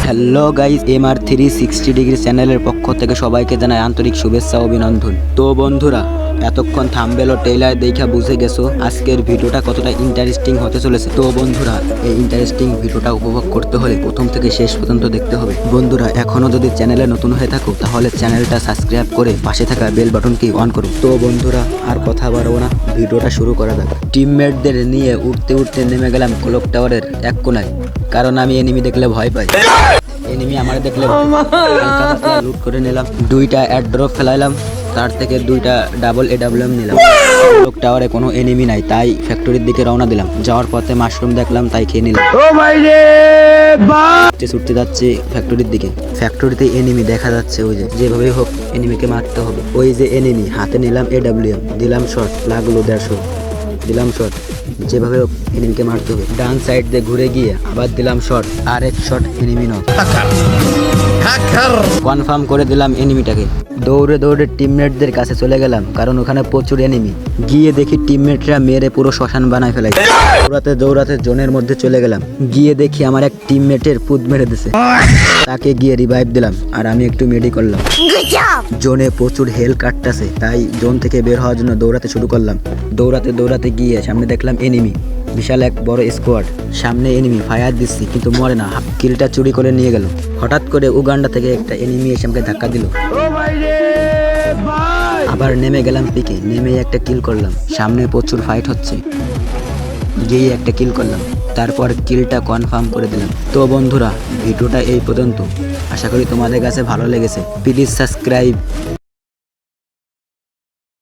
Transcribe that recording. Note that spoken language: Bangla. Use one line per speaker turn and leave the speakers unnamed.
হ্যালো গাইস, MR360 চ্যানেলের পক্ষ থেকে সবাইকে জানাই আন্তরিক শুভেচ্ছা ও অভিনন্দন। তো বন্ধুরা, এতক্ষণ থাম্বনেল ও ট্রেইলার দেখা বুঝে গেছো আজকের ভিডিওটা কতটা ইন্টারেস্টিং হতে চলেছে। তো বন্ধুরা, এই ইন্টারেস্টিং ভিডিওটা উপভোগ করতে হলে প্রথম থেকে শেষ পর্যন্ত দেখতে হবে। বন্ধুরা, এখনো যদি চ্যানেলে নতুন হয়ে থাকো তাহলে চ্যানেলটা সাবস্ক্রাইব করে পাশে থাকা বেল বাটনটি অন করো। তো বন্ধুরা, আর কথা বাড়াবো না, ভিডিওটা শুরু করা যাক। টিমমেটদের নিয়ে উঠতে উঠতে নেমে গেলাম ক্লক টাওয়ারের এক কোনায়, কারণ আমি এনিমি দেখলে ভয় পাই। এনিমি আমার দেখলে লুট করে নিলাম, দুইটা অ্যাড্রপ ফেলাইলাম, তার থেকে দুইটা ডাবল AWM নিলাম। ক্লক টাওয়ারে কোনো এনিমি নাই, তাই ফ্যাক্টরির দিকে রওনা দিলাম। যাওয়ার পথে মাশরুম দেখলাম, তাই খেয়ে নিলাম। ছুটতে যাচ্ছে ফ্যাক্টরির দিকে। ফ্যাক্টরিতে এনিমি দেখা যাচ্ছে, ওই যে যেভাবে হোক এনিমিকে মারতে হবে। ওই যে এনিমি, হাতে নিলাম AWM, দিলাম শট, লাগলো 150, দিলাম শট, যেভাবে হোক এনিমিকে মারতে হবে। ডান সাইড দিয়ে ঘুরে গিয়ে আবার দিলাম শট, আর এক শট, এনিমি নক। কনফার্ম করে দিলাম এনিমিটাকে। দৌড়ে দৌড়ে টিমমেটদের কাছে চলে গেলাম, কারণ ওখানে প্রচুর এনিমি। গিয়ে দেখি টিমমেটরা মেরে পুরো শ্মশান বানায় ফেলাই। দৌড়াতে দৌড়াতে জোনের মধ্যে চলে গেলাম। গিয়ে দেখি আমার এক টিমমেটের পুত মেরে দিছে, তাকে গিয়ে রিভাইভ দিলাম, আর আমি একটু মেডি করলাম। জোনে প্রচুর হেল কাটতেছে, তাই জোন থেকে বের হওয়ার জন্য দৌড়াতে শুরু করলাম। দৌড়াতে দৌড়াতে গিয়ে সামনে দেখলাম এনিমি, বিশাল এক বড় স্কোয়াড। সামনে এনিমি, ফায়ার দিচ্ছি কিন্তু মরে না, কিলটা চুরি করে নিয়ে গেল। হঠাৎ করে উগান্ডা থেকে একটা এনিমি এসে আমাকে ধাক্কা দিল। আবার নেমে গেলাম পিকে, নেমে একটা কিল করলাম। সামনে প্রচুর ফাইট হচ্ছে, গিয়ে একটা কিল করলাম, তারপর কিলটা কনফার্ম করে দিলাম। তো বন্ধুরা, ভিডিওটা এই পর্যন্ত। আশা করি তোমাদের কাছে ভালো লেগেছে। Please subscribe.